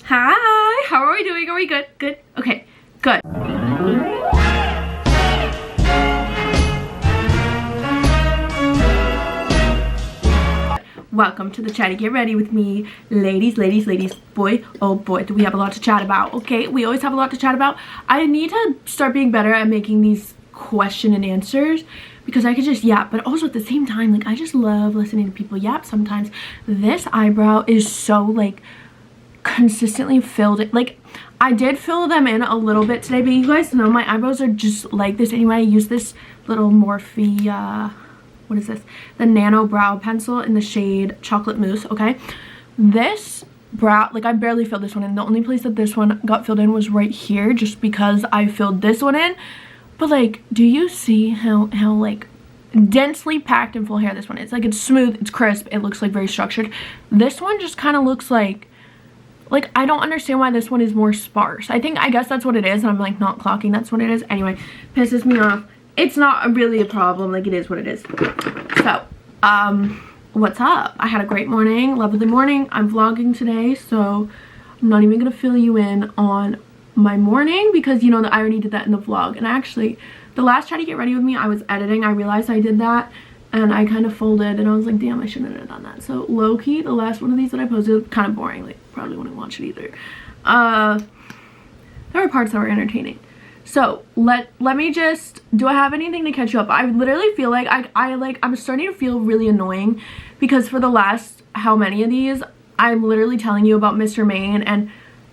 Hi, how are we doing? Are we good? Good? Okay, good. Welcome to the chatty. Get ready with me, ladies. Boy, oh boy, do we have a lot to chat about. Okay, we always have a lot to chat about. I need to start being better at making these question and answers because I could just yap, but also at the same time, like, I just love listening to people yap sometimes. This eyebrow is so, like, consistently filled. Like, I did fill them in a little bit today, but you guys know my eyebrows are just like this anyway. I use this little Morphe, what is this? The Nano Brow Pencil in the shade Chocolate Mousse, okay? This brow, like, I barely filled this one in. The only place that this one got filled in was right here, just because I filled this one in. But, like, do you see how like, densely packed and full hair this one is? Like, it's smooth, it's crisp, it looks, like, very structured. This one just kind of looks like, I don't understand why this one is more sparse. I guess that's what it is, and I'm, like, not clocking that's what it is. Anyway, pisses me off. It's not really a problem, like, it is what it is. So, what's up? I had a great morning, lovely morning. I'm vlogging today, so I'm not even gonna fill you in on my morning because, you know, I already did that in the vlog. And actually, the last Try to Get Ready With Me, I was editing. I realized I did that, and I kind of folded, and I was like, damn, I shouldn't have done that. So, low-key, the last one of these that I posted, kind of boring. Like, probably wouldn't watch it either. There were parts that were entertaining. So let me just, do I have anything to catch you up? I literally feel like I'm starting to feel really annoying because for the last how many of these I'm literally telling you about Mr. Maine and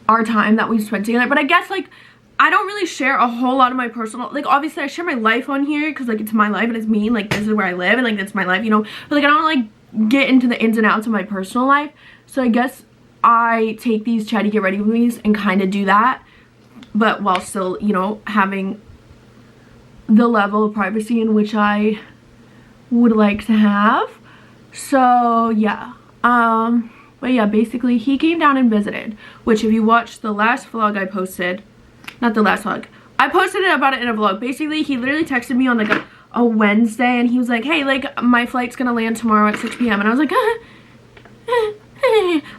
our time that we spent together. But I guess, like, I don't really share a whole lot of my personal, like, obviously I share my life on here because, like, it's my life and it's me, like, this is where I live and, like, it's my life, you know. But, like, I don't like get into the ins and outs of my personal life. So I guess I take these Try to Get Ready With Me's and kind of do that, but while still, you know, having the level of privacy in which I would like to have. So yeah, but yeah, basically he came down and visited, which if you watched the last vlog I posted, not the last vlog, I posted about it in a vlog. Basically he literally texted me on like a Wednesday, and he was like, hey, like, my flight's gonna land tomorrow at 6 p.m. and I was like,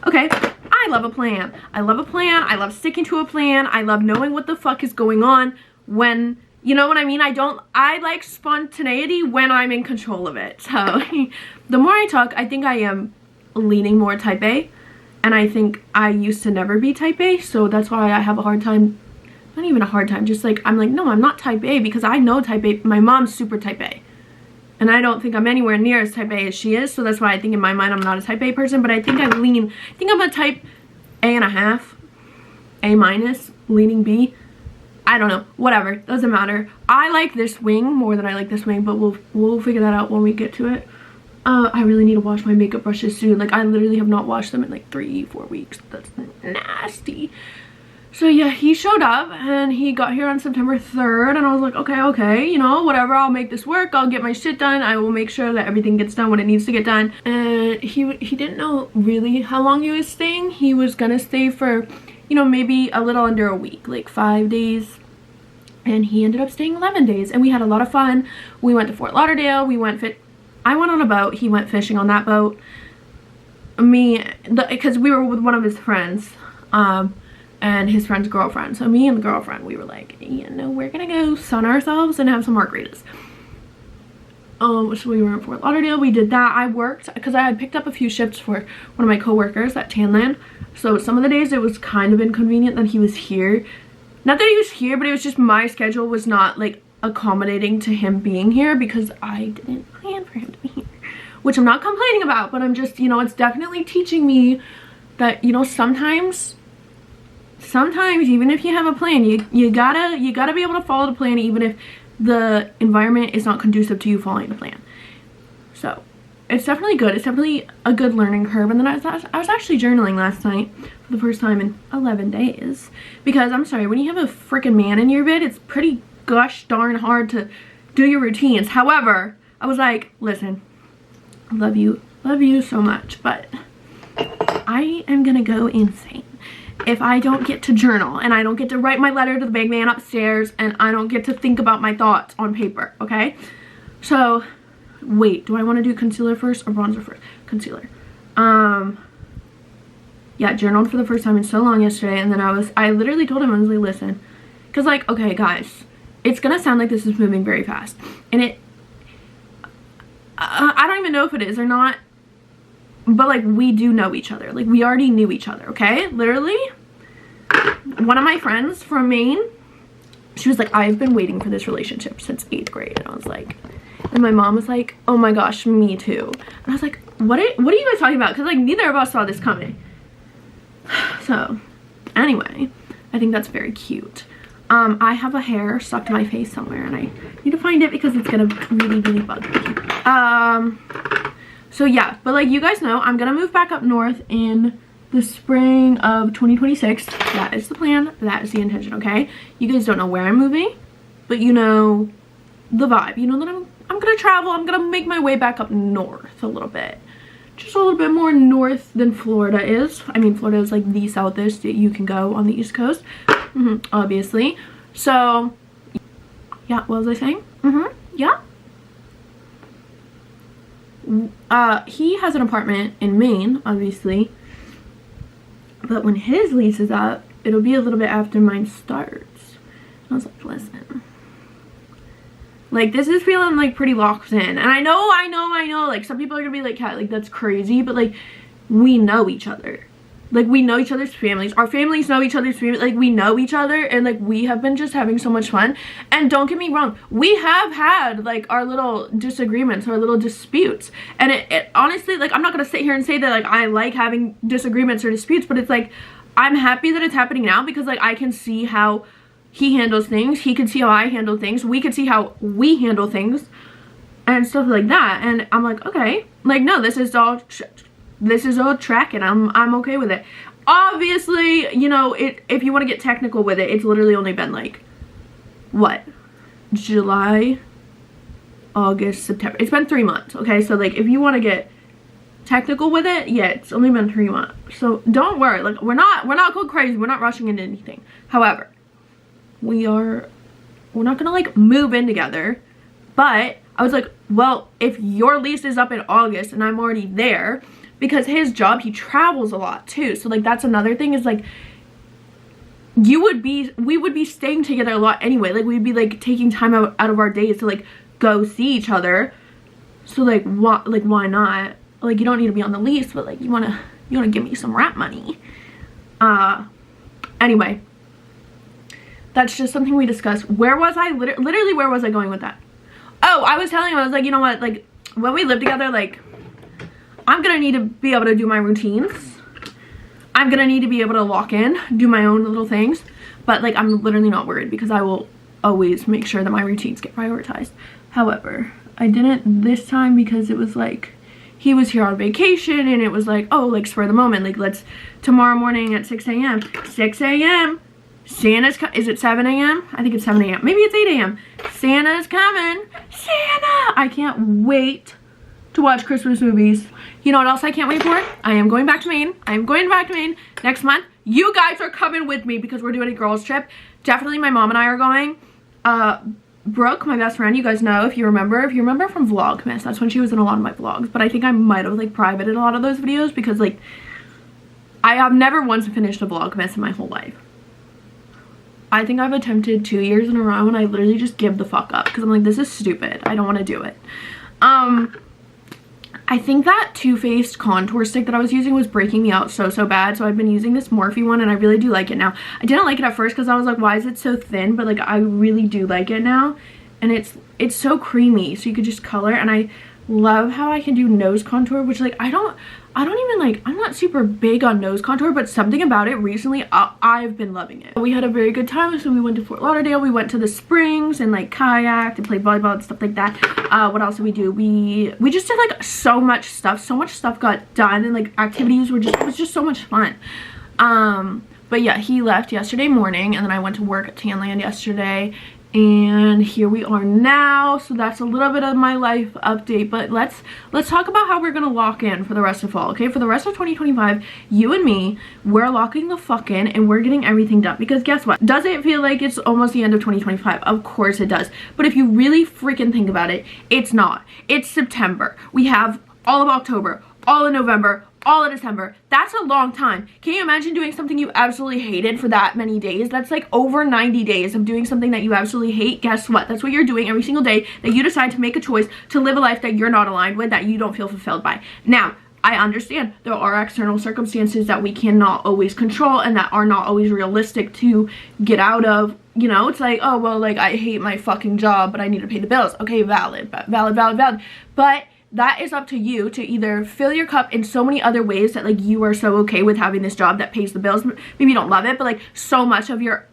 okay. I love a plan. I love a plan. I love sticking to a plan. I love knowing what the fuck is going on when, you know what I mean? I like spontaneity when I'm in control of it. So the more I talk, I think I am leaning more type A. And I think I used to never be type A. So that's why I have a hard time, not even a hard time, just like, I'm like, no, I'm not type A because I know type A. My mom's super type A. And I don't think I'm anywhere near as type A as she is. So that's why I think in my mind I'm not a type A person. But I think I'm a type A.5, A-, leaning B. I don't know. Whatever. Doesn't matter. I like this wing more than I like this wing. But we'll figure that out when we get to it. I really need to wash my makeup brushes soon. Like, I literally have not washed them in like 3-4 weeks. That's nasty. So yeah, he showed up and he got here on September 3rd, and I was like, okay, you know, whatever, I'll make this work. I'll get my shit done. I will make sure that everything gets done when it needs to get done. And he didn't know really how long he was staying. He was gonna stay for, you know, maybe a little under a week, like 5 days. And he ended up staying 11 days, and we had a lot of fun. We went to Fort Lauderdale. I went on a boat. He went fishing on that boat. Because we were with one of his friends. And his friend's girlfriend. So me and the girlfriend, we were like, you know, we're gonna go sun ourselves and have some margaritas. So we were in Fort Lauderdale. We did that. I worked because I had picked up a few shifts for one of my coworkers at Tanland. So some of the days it was kind of inconvenient that he was here. Not that he was here, but it was just my schedule was not like accommodating to him being here because I didn't plan for him to be here. Which I'm not complaining about, but I'm just, you know, it's definitely teaching me that, you know, sometimes even if you have a plan, you gotta be able to follow the plan even if the environment is not conducive to you following the plan. So it's definitely good. It's definitely a good learning curve. And then I was actually journaling last night for the first time in 11 days because I'm sorry, when you have a freaking man in your bed, it's pretty gosh darn hard to do your routines. However, I was like, listen, I love you so much, but I am gonna go insane if I don't get to journal and I don't get to write my letter to the big man upstairs and I don't get to think about my thoughts on paper, okay? So, wait, do I want to do concealer first or bronzer first? Concealer. yeah, journaled for the first time in so long yesterday. And then I literally told him, I was like, listen, because like, okay guys, it's gonna sound like this is moving very fast, and I don't even know if it is or not, but like we do know each other. Like we already knew each other, okay? Literally, one of my friends from Maine, she was like, I've been waiting for this relationship since 8th grade. And I was like, and my mom was like, oh my gosh, me too. And I was like, what are you guys talking about? Because like neither of us saw this coming. So anyway, I think that's very cute. I have a hair stuck to my face somewhere and I need to find it because it's gonna really bug me. So yeah, but like you guys know, I'm gonna move back up north in the spring of 2026. That is the plan, that is the intention, okay? You guys don't know where I'm moving, but you know the vibe. You know that I'm gonna travel, I'm gonna make my way back up north a little bit. Just a little bit more north than Florida is. I mean, Florida is like the southest that you can go on the East Coast, obviously. So, yeah, what was I saying? Yeah. He has an apartment in Maine, obviously. But when his lease is up, it'll be a little bit after mine starts. I was like, listen. Like, this is feeling, like, pretty locked in. And I know, like, some people are gonna be like, Kat, like, that's crazy. But, like, we know each other. Like, we know each other's families. Our families know each other's families. Like, we know each other. And, like, we have been just having so much fun. And don't get me wrong. We have had, like, our little disagreements, our little disputes. And it honestly, like, I'm not gonna sit here and say that, like, I like having disagreements or disputes. But it's, like, I'm happy that it's happening now. Because, like, I can see how he handles things. He can see how I handle things. We can see how we handle things. And stuff like that. And I'm like, okay. Like, no, this is all track and I'm okay with it. Obviously, you know, if you want to get technical with it, it's literally only been like what? July, August, September. It's been 3 months, okay? So like if you want to get technical with it, yeah, it's only been 3 months. So don't worry. Like we're not going crazy. We're not rushing into anything. However, we're not going to like move in together. But I was like, well, if your lease is up in August and I'm already there, because his job, he travels a lot too. So like that's another thing is like we would be staying together a lot anyway. Like we'd be like taking time out of our days to like go see each other. So like why not? Like you don't need to be on the lease, but like you wanna give me some rent money. Anyway, that's just something we discussed. Where was I? Literally where was I going with that? Oh, I was telling him, I was like, you know what, like when we live together, like I'm gonna need to be able to do my routines. I'm gonna need to be able to lock in, do my own little things. But like I'm literally not worried because I will always make sure that my routines get prioritized. However, I didn't this time because it was like he was here on vacation and it was like, oh, like spur of the moment. Like let's tomorrow morning at 6 a.m. 6 a.m. Santa's is it 7 a.m.? I think it's 7 a.m. Maybe it's 8 a.m. Santa's coming. Santa! I can't wait to watch Christmas movies. You know what else I can't wait for? I am going back to Maine. I am going back to Maine next month. You guys are coming with me because we're doing a girls trip. Definitely my mom and I are going. Brooke, my best friend, you guys know, if you remember from Vlogmas, that's when she was in a lot of my vlogs. But I think I might have like privated a lot of those videos because like I have never once finished a Vlogmas in my whole life. I think I've attempted 2 years in a row and I literally just give the fuck up because I'm like, this is stupid. I don't want to do it. I think that Too Faced contour stick that I was using was breaking me out so bad. So I've been using this Morphe one and I really do like it now. I didn't like it at first because I was like, why is it so thin? But like I really do like it now. And it's so creamy. So you could just color. And I love how I can do nose contour, which like I don't even like, I'm not super big on nose contour, but something about it recently, I've been loving it. We had a very good time. So we went to Fort Lauderdale, we went to the springs and like kayaked and played volleyball and stuff like that. What else did we do? We just did like so much stuff got done and like activities were just, it was just so much fun. But yeah, he left yesterday morning and then I went to work at Tanland yesterday. And here we are now. So that's a little bit of my life update, but let's talk about how we're gonna lock in for the rest of fall. Okay, for the rest of 2025, you and me, we're locking the fuck in and we're getting everything done. Because guess what, does it feel like it's almost the end of 2025? Of course it does. But if you really freaking think about it, it's not. It's September. We have all of October, all of November, all of December. That's a long time. Can you imagine doing something you absolutely hated for that many days? That's like over 90 days of doing something that you absolutely hate. Guess what? That's what you're doing every single day that you decide to make a choice to live a life that you're not aligned with, that you don't feel fulfilled by. Now, I understand there are external circumstances that we cannot always control and that are not always realistic to get out of. You know, it's like, oh, well, like, I hate my fucking job, but I need to pay the bills. Okay, valid. But that is up to you to either fill your cup in so many other ways that, like, you are so okay with having this job that pays the bills. Maybe you don't love it, but, like, so much of your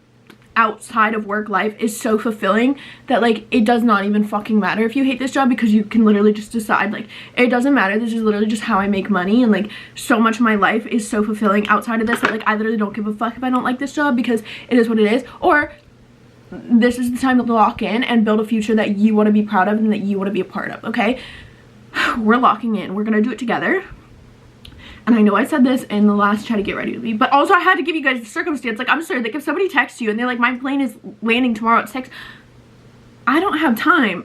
outside of work life is so fulfilling that, like, it does not even fucking matter if you hate this job, because you can literally just decide, like, it doesn't matter. This is literally just how I make money, and, like, so much of my life is so fulfilling outside of this that, like, I literally don't give a fuck if I don't like this job, because it is what it is. Or this is the time to lock in and build a future that you want to be proud of and that you want to be a part of, okay? We're locking in. We're gonna do it together. And I know I said this in the last try to get ready with me, but also I had to give you guys the circumstance. Like, I'm sorry, like, if somebody texts you and they're like, my plane is landing tomorrow at 6, I don't have time.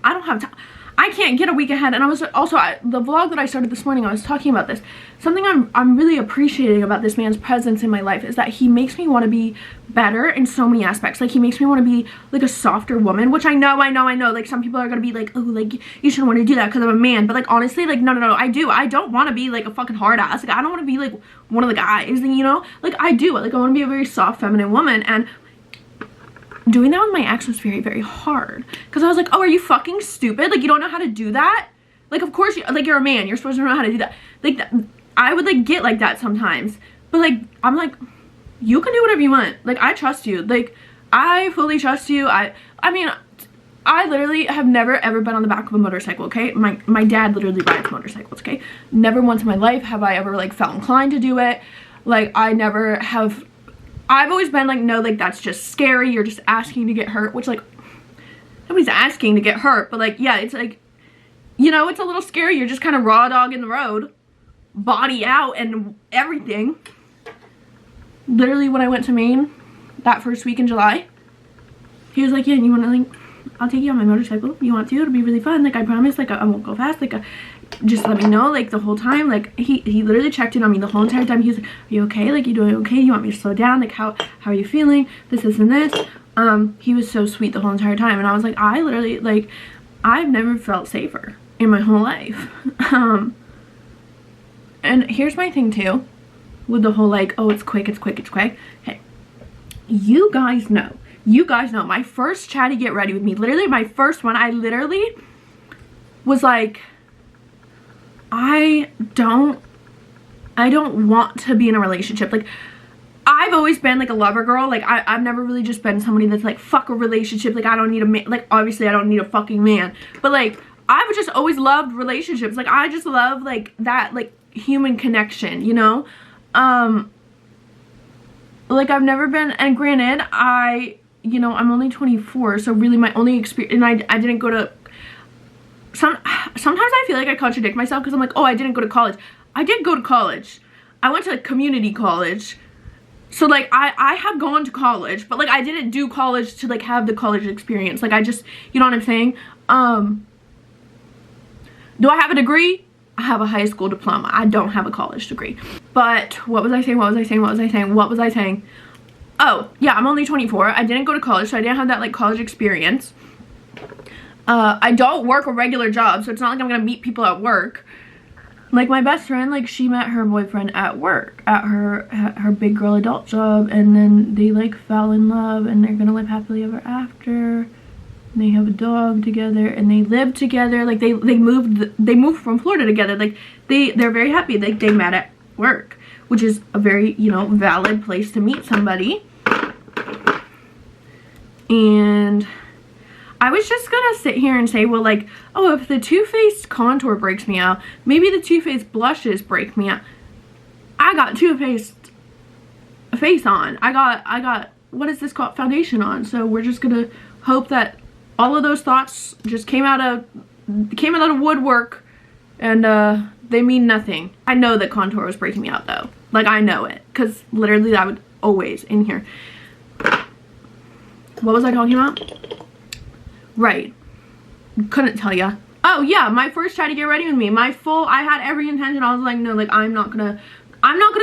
I can't get a week ahead. And I was also, the vlog that I started this morning, I was talking about this. Something I'm really appreciating about this man's presence in my life is that he makes me want to be better in so many aspects. Like, he makes me want to be, like, a softer woman, which I know. Like, some people are going to be like, oh, like, you shouldn't want to do that because I'm a man. But, like, honestly, like, no, I do. I don't want to be, like, a fucking hard ass. Like, I don't want to be, like, one of the guys, you know? Like, I do. Like, I want to be a very soft, feminine woman. And doing that with my ex was very, very hard, because I was like, oh, are you fucking stupid? Like, you don't know how to do that? Like, of course, you're a man, you're supposed to know how to do that. Like, I would, like, get like that sometimes, but, like, I'm like, you can do whatever you want. Like, I trust you. Like, I fully trust you. I mean, I literally have never ever been on the back of a motorcycle, okay? My dad literally rides motorcycles, okay? Never once in my life have I ever, like, felt inclined to do it. Like, I never have. I've always been like, no, like, that's just scary. You're just asking to get hurt, which, like, nobody's asking to get hurt, but, like, yeah, it's like, you know, it's a little scary. You're just kind of raw dog in the road, body out and everything. Literally, when I went to Maine that first week in July, he was like, yeah, you want to, like, I'll take you on my motorcycle. You want to? It'll be really fun. Like, I promise. Like, I won't go fast. Like, just let me know, like, the whole time. Like, he literally checked in on me the whole entire time. He was like, are you okay? Like, you doing okay? You want me to slow down? Like, how are you feeling? This and this. He was so sweet the whole entire time. And I was like, I literally, like, I've never felt safer in my whole life. And here's my thing too, with the whole, like, oh, it's quick. Okay, you guys know my first chatty get ready with me, literally my first one, I literally was like, I don't want to be in a relationship. Like, I've always been, like, a lover girl. Like, I've never really just been somebody that's like, fuck a relationship. Like, I don't need a man. Like, obviously I don't need a fucking man, but, like, I've just always loved relationships. Like, I just love, like, that, like, human connection, you know? Like, I've never been, and granted, you know, I'm only 24, so really my only experience, and I didn't go to, sometimes I feel like I contradict myself, because I'm like, oh, I didn't go to college. I did go to college. I went to community college. So, like, I have gone to college, but, like, I didn't do college to, like, have the college experience. Like, I just, you know what I'm saying? Do I have a degree? I have a high school diploma. I don't have a college degree. But what was I saying? Oh, yeah, I'm only 24. I didn't go to college, so I didn't have that, like, college experience. I don't work a regular job, so it's not like I'm gonna meet people at work. Like, my best friend, like, she met her boyfriend at work, at her big girl adult job, and then they, like, fell in love, and they're gonna live happily ever after. And they have a dog together, and they live together. Like, they moved from Florida together. Like, they're very happy. Like, they met at work, which is a very, you know, valid place to meet somebody. And I was just gonna sit here and say, well, like, oh, if the Too Faced contour breaks me out, maybe the Too Faced blushes break me out. I got Too Faced face on. I got what is this called, foundation on. So we're just gonna hope that all of those thoughts just came out of woodwork, and they mean nothing. I know that contour was breaking me out though. Like, I know it, because literally I would always in here. What was I talking about? Right. Couldn't tell ya. Oh yeah, my first try to get ready with me, I had every intention. I was like, no, like I'm not gonna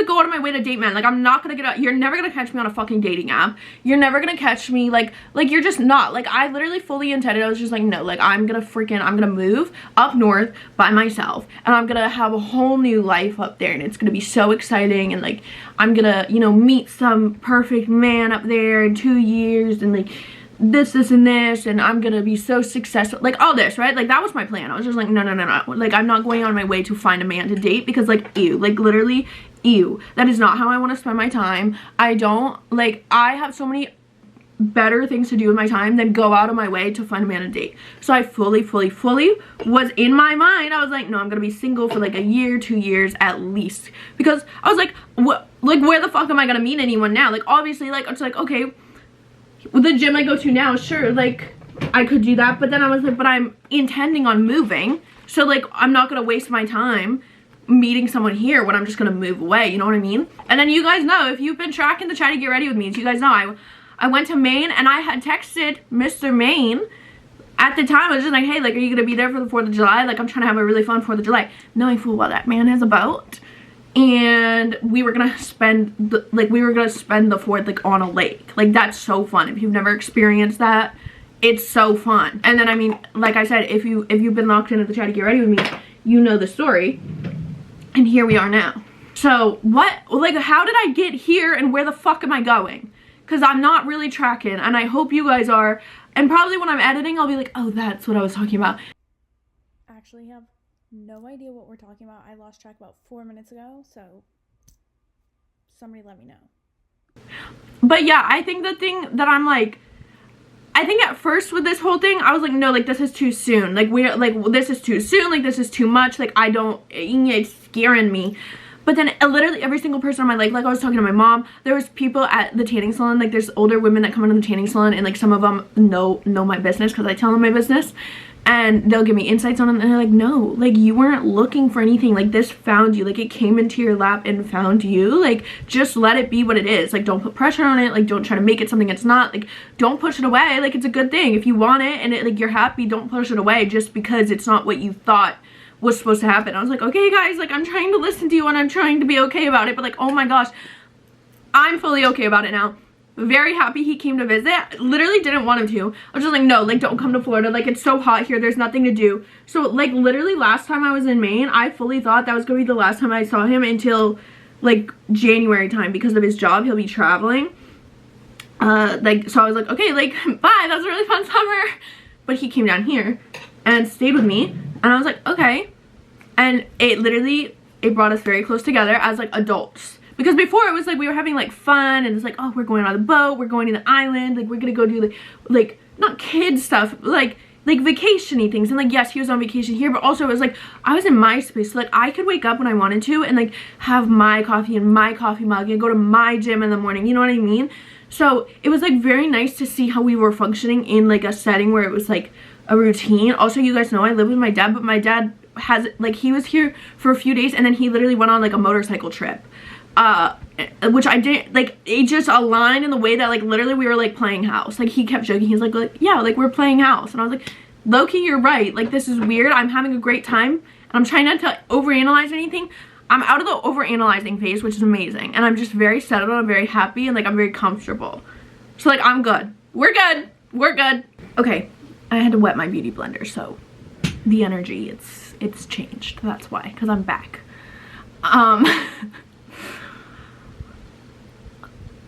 go out of my way to date men. Like I'm not gonna get out. You're never gonna catch me on a fucking dating app. You're never gonna catch me like you're just not. Like I literally fully intended. I was just like, no, like I'm gonna move up north by myself and I'm gonna have a whole new life up there and it's gonna be so exciting and like I'm gonna, you know, meet some perfect man up there in 2 years and like this and this and I'm gonna be so successful, like all this, right? Like that was my plan. I was just like, no, like I'm not going on my way to find a man to date because like ew, like literally ew, that is not how I want to spend my time. I don't, like, I have so many better things to do with my time than go out of my way to find a man to date. So I fully was in my mind, I was like, no, I'm gonna be single for like a year, 2 years at least, because I was like, what, like where the fuck am I gonna meet anyone now? Like obviously, like it's like, okay, the gym I go to now, sure, like I could do that, but then I was like, but I'm intending on moving, so like I'm not gonna waste my time meeting someone here when I'm just gonna move away, you know what I mean? And then you guys know, if you've been tracking the Try to Get Ready with me, you guys know I went to Maine and I had texted Mr. Maine at the time. I was just like, hey, like, are you gonna be there for the 4th of July? Like, I'm trying to have a really fun 4th of July, knowing full well that man has a boat. And we were gonna spend the 4th like on a lake. Like that's so fun. If you've never experienced that, it's so fun. And then I mean, like I said, if you've been locked into the Try to Get Ready with me, you know the story. And here we are now. So what, like how did I get here and where the fuck am I going? Because I'm not really tracking and I hope you guys are. And probably when I'm editing, I'll be like, oh, that's what I was talking about. Actually have no idea what we're talking about. I lost track about 4 minutes ago, so somebody let me know. But yeah, I think the thing that I'm like, I think at first with this whole thing, I was like, no, like this is too soon. Like we're like, this is too soon. Like this is too much. Like I don't, it's scaring me. But then literally every single person on my like I was talking to my mom, there was people at the tanning salon, like there's older women that come into the tanning salon and like some of them know my business because I tell them my business. And they'll give me insights on it and they're like, no, like you weren't looking for anything, like this found you, like it came into your lap and found you, like just let it be what it is, like don't put pressure on it, like don't try to make it something it's not, like don't push it away, like it's a good thing if you want it and it, like you're happy, don't push it away just because it's not what you thought was supposed to happen. I was like, okay guys, like I'm trying to listen to you and I'm trying to be okay about it, but like oh my gosh, I'm fully okay about it now. Very happy he came to visit. Literally didn't want him to. I was just like, no, like don't come to Florida, like it's so hot here, there's nothing to do. So like literally last time I was in Maine, I fully thought that was gonna be the last time I saw him until like January time because of his job. He'll be traveling, like so I was like, okay, like bye, that was a really fun summer. But he came down here and stayed with me and I was like, okay. And it brought us very close together as like adults. Because before it was like we were having like fun and it's like, oh, we're going on the boat, we're going to the island, like we're gonna go do like not kid stuff, like vacation-y things. And like yes, he was on vacation here, but also it was like I was in my space, so like I could wake up when I wanted to and like have my coffee in my coffee mug and go to my gym in the morning, you know what I mean? So it was like very nice to see how we were functioning in like a setting where it was like a routine. Also, you guys know I live with my dad, but my dad has like he was here for a few days and then he literally went on like a motorcycle trip. Which I didn't, like, it just aligned in the way that, like, literally we were, like, playing house. Like, he kept joking. He's like, yeah, like, we're playing house. And I was like, low-key, you're right. Like, this is weird. I'm having a great time. And I'm trying not to overanalyze anything. I'm out of the overanalyzing phase, which is amazing. And I'm just very settled. I'm very happy. And, like, I'm very comfortable. So, like, I'm good. We're good. We're good. Okay. I had to wet my beauty blender, so the energy, it's changed. That's why. Because I'm back.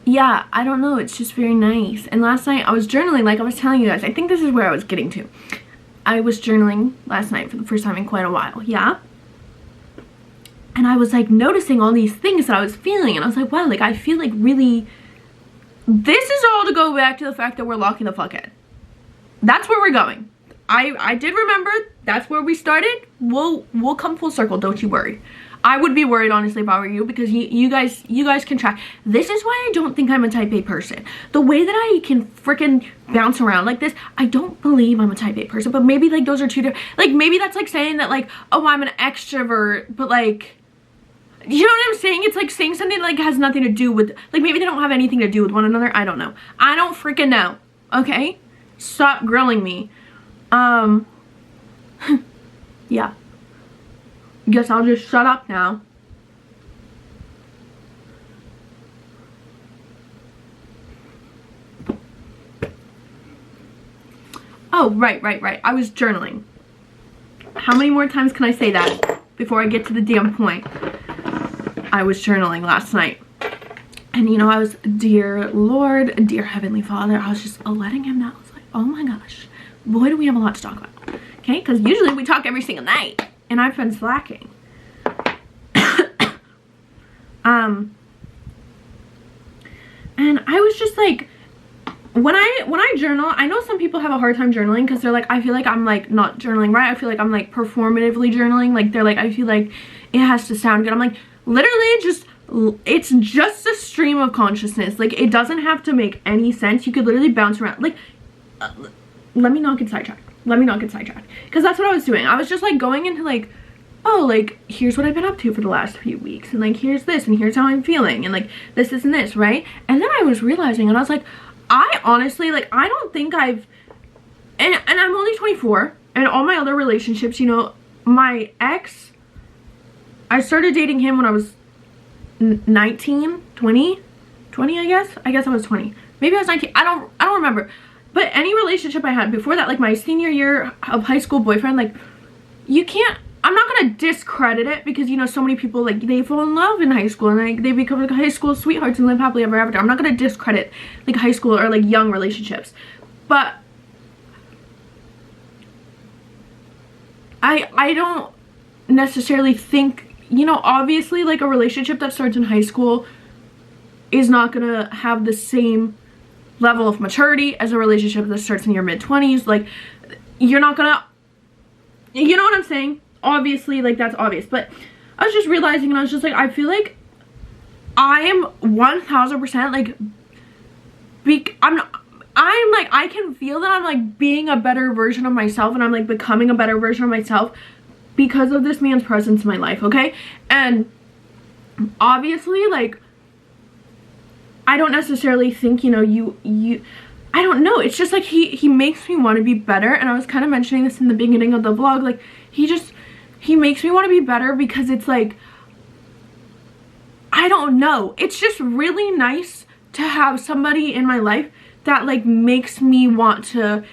Yeah, I don't know, it's just very nice. And last night I was journaling, like I was telling you guys. I think this is where I was getting to. I was journaling last night for the first time in quite a while, yeah? And I was like noticing all these things that I was feeling and I was like, wow, like I feel like really, this is all to go back to the fact that we're locking the fuck in. That's where we're going. I did remember that's where we started. We'll come full circle, don't you worry. I would be worried, honestly, if I were you, because you guys can track. This is why I don't think I'm a type A person. The way that I can freaking bounce around like this, I don't believe I'm a type A person. But maybe, like, those are two different, like, maybe that's like saying that, like, oh, I'm an extrovert, but, like, you know what I'm saying? It's like saying something, like, has nothing to do with, like, maybe they don't have anything to do with one another. I don't know. I don't freaking know, okay? Stop grilling me. Yeah. Guess I'll just shut up now. Oh, right. I was journaling. How many more times can I say that before I get to the damn point? I was journaling last night. And you know, I was, dear Lord, dear Heavenly Father, I was just letting him know. I was like, oh my gosh, boy, do we have a lot to talk about. Okay, because usually we talk every single night. And I've been slacking. And I was just like, when I journal, I know some people have a hard time journaling because they're like, I feel like I'm like not journaling right. I feel like I'm like performatively journaling. Like they're like, I feel like it has to sound good. I'm like, literally it's just a stream of consciousness. Like it doesn't have to make any sense. You could literally bounce around. Like, let me not get sidetracked. Because that's what I was doing. I was just like going into like, oh, like here's what I've been up to for the last few weeks. And like, here's this and here's how I'm feeling. And like, this and this, right? And then I was realizing and I was like, I honestly, like, I don't think I've, and I'm only 24, and all my other relationships, you know, my ex, I started dating him when I was 19, 20, I guess I was 20, maybe I was 19, I don't remember, but any relationship I had before that, like my senior year of high school boyfriend, like, you can't, I'm not gonna discredit it because, you know, so many people, like, they fall in love in high school and like they become like high school sweethearts and live happily ever after. I'm not gonna discredit like high school or like young relationships, but I don't necessarily think, you know, obviously like a relationship that starts in high school is not gonna have the same level of maturity as a relationship that starts in your mid-20s. Like, you're not gonna, you know what I'm saying? Obviously, like, that's obvious, but I was just realizing and I was just like, I feel like I am 1000% like, I'm like, I can feel that I'm like being a better version of myself and I'm like becoming a better version of myself because of this man's presence in my life, okay? And obviously, like, I don't necessarily think, you know, I don't know, it's just like he makes me want to be better. And I was kind of mentioning this in the beginning of the vlog, like, he makes me want to be better because it's like, I don't know, it's just really nice to have somebody in my life that like makes me want to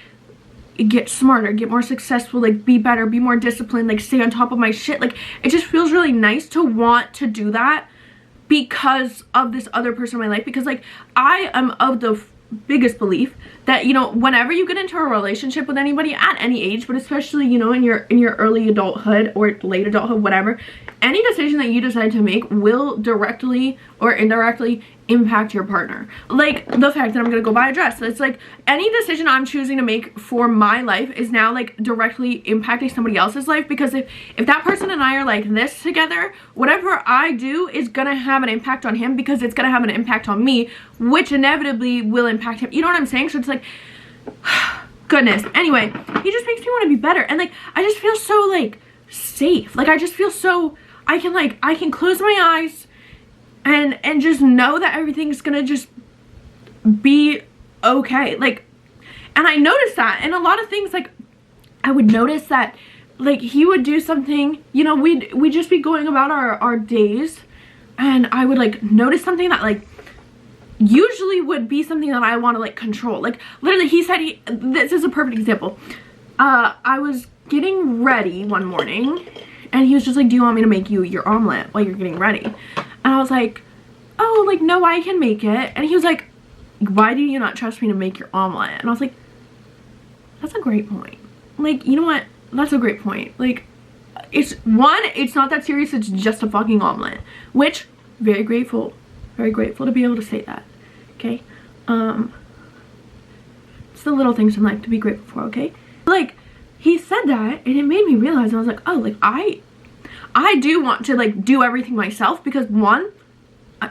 get smarter, get more successful, like be better, be more disciplined, like stay on top of my shit. Like, it just feels really nice to want to do that because of this other person in my life, because like I am of the biggest belief that, you know, whenever you get into a relationship with anybody at any age, but especially, you know, in your early adulthood or late adulthood, whatever, any decision that you decide to make will directly or indirectly impact your partner. Like the fact that I'm gonna go buy a dress, it's like any decision I'm choosing to make for my life is now like directly impacting somebody else's life, because if that person and I are like this together, whatever I do is gonna have an impact on him because it's gonna have an impact on me, which inevitably will impact him. You know what I'm saying? So it's like, goodness. Anyway, he just makes me want to be better, and like I just feel so like safe. Like I just feel so, I can close my eyes and just know that everything's gonna just be okay. Like, and I noticed that in a lot of things. Like, I would notice that like he would do something, you know, we'd just be going about our days, and I would like notice something that like usually would be something that I want to like control. Like literally he said, this is a perfect example. I was getting ready one morning and he was just like, do you want me to make you your omelet while you're getting ready? And I was like, oh, like, no, I can make it. And he was like, why do you not trust me to make your omelet? And I was like, that's a great point. Like, you know what? That's a great point. Like, it's not that serious. It's just a fucking omelet, which very grateful to be able to say that. Okay. It's the little things in life to be grateful for. Okay. Like, he said that and it made me realize, and I was like, oh, like I do want to like do everything myself, because one,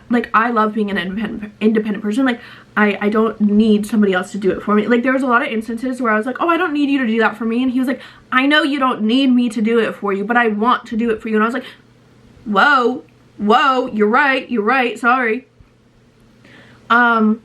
like I love being an independent person. Like I don't need somebody else to do it for me. Like there was a lot of instances where I was like, oh, I don't need you to do that for me, and he was like, I know you don't need me to do it for you, but I want to do it for you. And I was like, whoa, you're right, sorry. So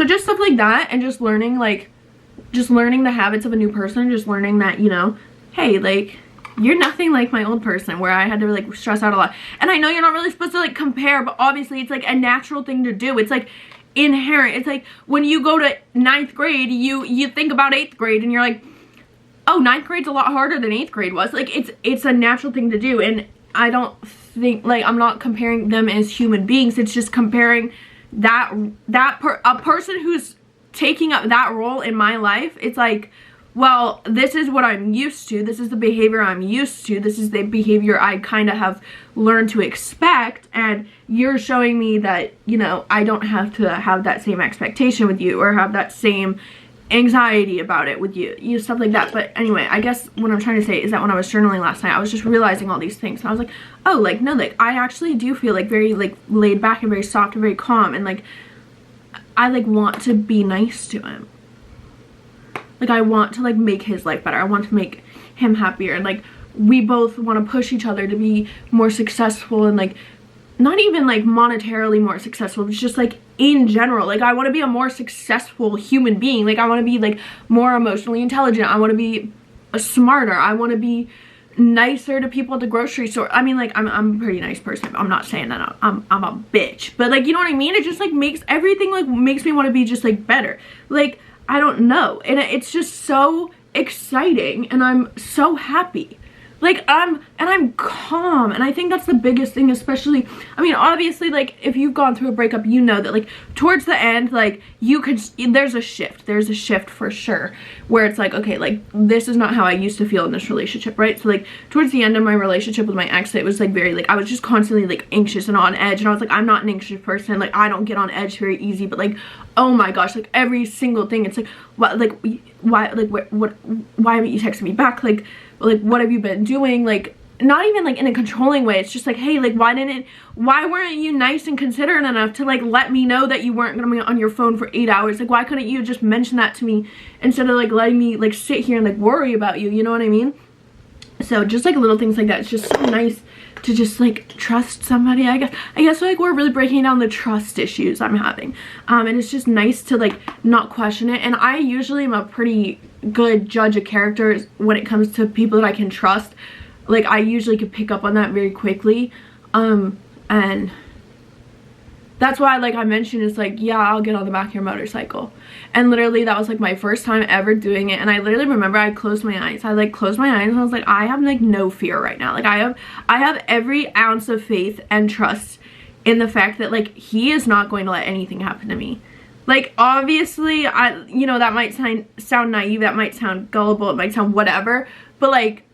just stuff like that, and just learning the habits of a new person, just learning that, you know, hey, like, you're nothing like my old person where I had to like stress out a lot. And I know you're not really supposed to like compare, but obviously it's like a natural thing to do. It's like inherent. It's like when you go to 9th grade, you think about 8th grade and you're like, oh, 9th grade's a lot harder than 8th grade was. Like it's a natural thing to do. And I don't think, like, I'm not comparing them as human beings. It's just comparing a person who's taking up that role in my life. It's like, well, this is what I'm used to. This is the behavior I'm used to. This is the behavior I kind of have learned to expect. And you're showing me that, you know, I don't have to have that same expectation with you or have that same anxiety about it with you, stuff like that. But anyway, I guess what I'm trying to say is that when I was journaling last night, I was just realizing all these things. And I was like, oh, like, no, like, I actually do feel like very, like, laid back and very soft and very calm. And, like, I, like, want to be nice to him. Like, I want to, like, make his life better. I want to make him happier. And, like, we both want to push each other to be more successful and, like, not even, like, monetarily more successful. It's just, like, in general. Like, I want to be a more successful human being. Like, I want to be, like, more emotionally intelligent. I want to be smarter. I want to be nicer to people at the grocery store. I mean, like, I'm a pretty nice person. I'm not saying that I'm a bitch. But, like, you know what I mean? It just, like, makes everything, like, makes me want to be just, like, better. Like, I don't know. And it's just so exciting. And I'm so happy. Like, I'm calm, and I think that's the biggest thing, especially, I mean, obviously, like, if you've gone through a breakup, you know that, like, towards the end, like, there's a shift for sure, where it's like, okay, like, this is not how I used to feel in this relationship, right? So, like, towards the end of my relationship with my ex, it was, like, very, like, I was just constantly, like, anxious and on edge, and I was like, I'm not an anxious person, like, I don't get on edge very easy, but, like, oh my gosh, like, every single thing, it's like, what, like, why, like, why haven't you texted me back, like, what have you been doing? Like, not even like in a controlling way. It's just like, hey, like, why weren't you nice and considerate enough to like let me know that you weren't gonna be on your phone for 8 hours? Like, why couldn't you just mention that to me instead of like letting me like sit here and like worry about you, you know what I mean? So just like little things like that. It's just so nice to just like trust somebody. I guess like we're really breaking down the trust issues I'm having, and it's just nice to like not question it. And I usually am a pretty good judge of characters when it comes to people that I can trust. Like, I usually could pick up on that very quickly, and that's why, like I mentioned, it's like, yeah, I'll get on the back of your motorcycle. And literally that was like my first time ever doing it, and I literally remember I closed my eyes. I like closed my eyes and I was like, I have like no fear right now. Like, I have every ounce of faith and trust in the fact that like he is not going to let anything happen to me. Like, obviously, you know, that might sound naive, that might sound gullible, it might sound whatever, but like,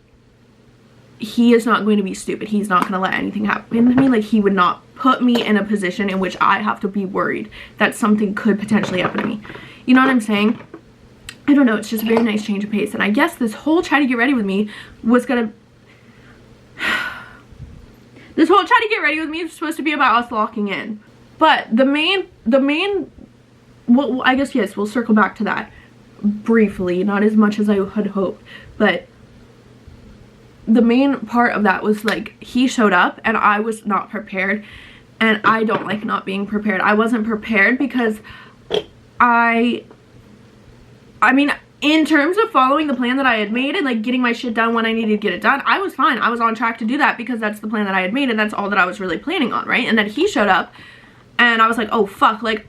he is not going to be stupid. He's not going to let anything happen to me. Like, he would not put me in a position in which I have to be worried that something could potentially happen to me. You know what I'm saying? I don't know. It's just a very nice change of pace. And I guess this whole Chatty Get Ready With Me was gonna... this whole Chatty Get Ready With Me is supposed to be about us locking in. But the main... well, I guess, yes, we'll circle back to that briefly. Not as much as I had hoped. But the main part of that was like, he showed up and I was not prepared, and I don't like not being prepared. I wasn't prepared because I mean, in terms of following the plan that I had made and like getting my shit done when I needed to get it done, I was fine. I was on track to do that because that's the plan that I had made, and that's all that I was really planning on, right? And then he showed up and I was like, oh fuck, like,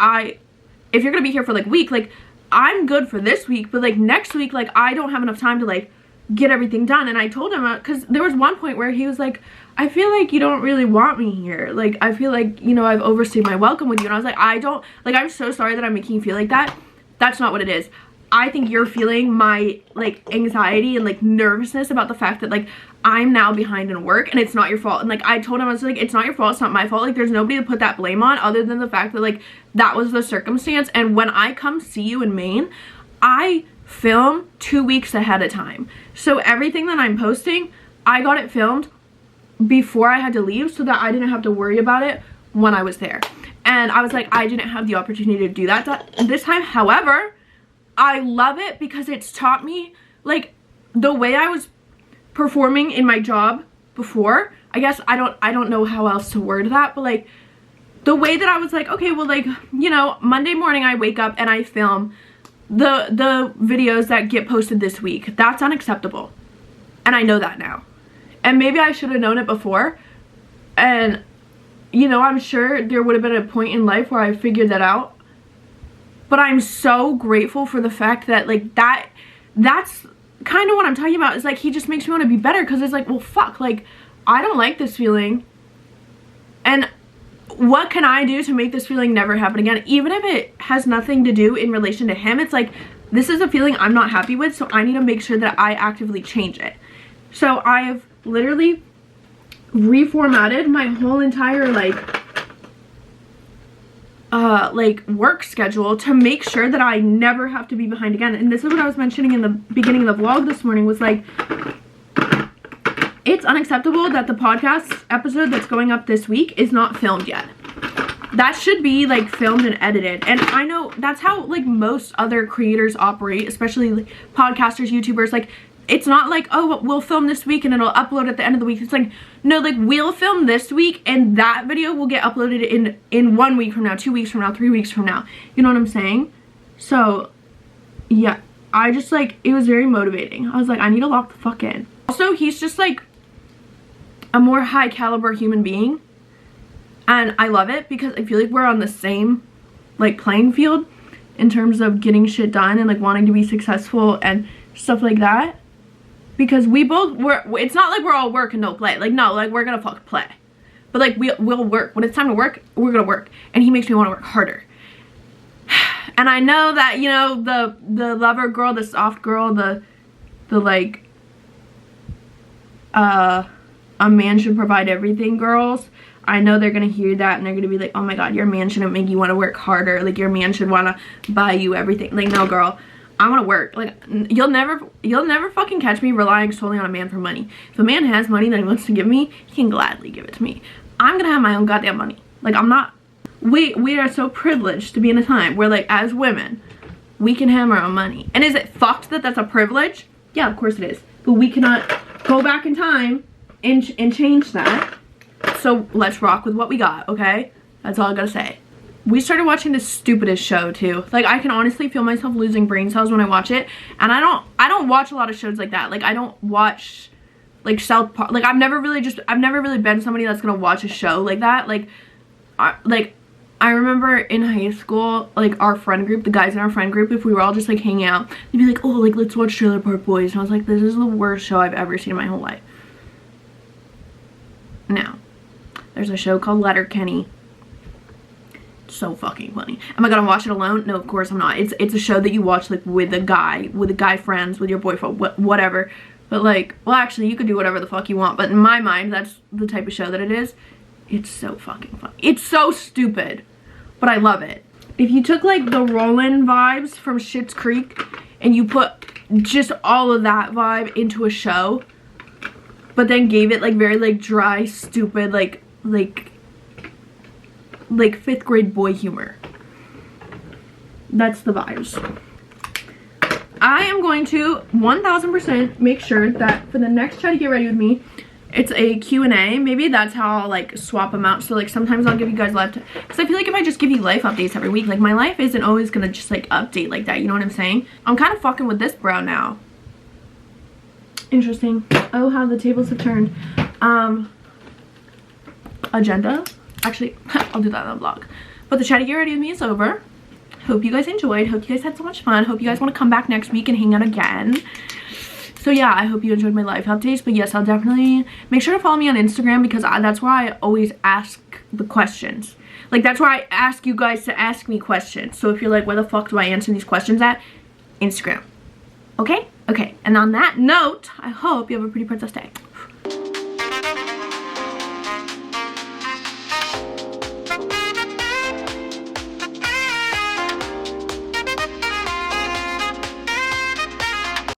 if you're gonna be here for like a week, like, I'm good for this week, but like next week, like, I don't have enough time to like get everything done. And I told him, because there was one point where he was like, I feel like you don't really want me here. Like, I feel like, you know, I've overstayed my welcome with you. And I was like, I'm so sorry that I'm making you feel like that. That's not what it is. I think you're feeling my like anxiety and like nervousness about the fact that like I'm now behind in work, and it's not your fault. And like, I told him, I was like, it's not your fault, it's not my fault. Like, there's nobody to put that blame on other than the fact that like that was the circumstance. And when I come see you in Maine, I film 2 weeks ahead of time. So everything that I'm posting, I got it filmed before I had to leave so that I didn't have to worry about it when I was there. And I was like, I didn't have the opportunity to do that this time. However, I love it because it's taught me like the way I was performing in my job before. I guess I don't know how else to word that, but like the way that I was like, okay, well, like, you know, Monday morning I wake up and I film the videos that get posted this week. That's unacceptable. And I know that now. And maybe I should have known it before. And, you know, I'm sure there would have been a point in life where I figured that out. But I'm so grateful for the fact that, like, that's kind of what I'm talking about. Is like, he just makes me want to be better, because it's like, well, fuck, like, I don't like this feeling. And what can I do to make this feeling never happen again? Even if it has nothing to do in relation to him, it's like, this is a feeling I'm not happy with, so I need to make sure that I actively change it. So I have literally reformatted my whole entire like work schedule to make sure that I never have to be behind again. And this is what I was mentioning in the beginning of the vlog this morning, was like, it's unacceptable that the podcast episode that's going up this week is not filmed yet. That should be like filmed and edited. And I know that's how like most other creators operate, especially like podcasters, YouTubers. Like, it's not like, oh, we'll film this week and it'll upload at the end of the week. It's like, no, like, we'll film this week and that video will get uploaded in 1 week from now, 2 weeks from now, 3 weeks from now. You know what I'm saying? So yeah, I just like, it was very motivating. I was like, I need to lock the fuck in. Also, he's just like a more high caliber human being, and I love it because I feel like we're on the same like playing field in terms of getting shit done and like wanting to be successful and stuff like that. Because we both it's not like we're all work and no play. Like, no, like, we're gonna fuck play. But like, we'll work. When it's time to work, we're gonna work. And he makes me want to work harder. And I know that, you know, the lover girl, the soft girl, the like, a man should provide everything girls. I know they're gonna hear that and they're gonna be like, oh my god, your man shouldn't make you want to work harder. Like, your man should want to buy you everything. Like, no, girl. I want to work. Like, you'll never fucking catch me relying solely on a man for money. If a man has money that he wants to give me, he can gladly give it to me. I'm gonna have my own goddamn money. Like, I'm not, we are so privileged to be in a time where, like, as women, we can have our own money. And is it fucked that that's a privilege? Yeah, of course it is. But we cannot go back in time and change that. So let's rock with what we got, okay? That's all I gotta say. We started watching the stupidest show too. Like, I can honestly feel myself losing brain cells when I watch it. And I don't watch a lot of shows like that. Like, I don't watch like South Park. Like, I've never really been somebody that's gonna watch a show like that. Like I remember in high school, like, our friend group, the guys in our friend group, if we were all just like hanging out, they'd be like, oh, like, let's watch Trailer Park Boys. And I was like, this is the worst show I've ever seen in my whole life. Now, there's a show called Letterkenny. So fucking funny. Am I gonna watch it alone? No, of course I'm not. It's a show that you watch like with a guy friends, with your boyfriend, whatever. But like, well, actually, you could do whatever the fuck you want, but in my mind, that's the type of show that it is. It's so fucking funny. It's so stupid, but I love it. If you took like the Roland vibes from Schitt's Creek and you put just all of that vibe into a show, but then gave it like very like dry, stupid, like 5th grade boy humor. That's the vibes. I am going to 1000% make sure that for the next Try to Get Ready With Me, it's a Q&A. Maybe that's how I'll like swap them out. So like sometimes I'll give you guys life, because I feel like if I just give you life updates every week, like my life isn't always gonna just like update like that. You know what I'm saying? I'm kind of fucking with this brow now. Interesting. Oh, how the tables have turned. Agenda. Actually, I'll do that in the vlog. But the Try to Get Ready With Me is over. Hope you guys enjoyed. Hope you guys had so much fun. Hope you guys want to come back next week and hang out again. So yeah, I hope you enjoyed my life updates. But yes, I'll definitely make sure to follow me on Instagram, because that's where I always ask the questions. Like, that's where I ask you guys to ask me questions. So if you're like, where the fuck do I answer these questions at? Instagram. Okay? Okay. And on that note, I hope you have a pretty princess day.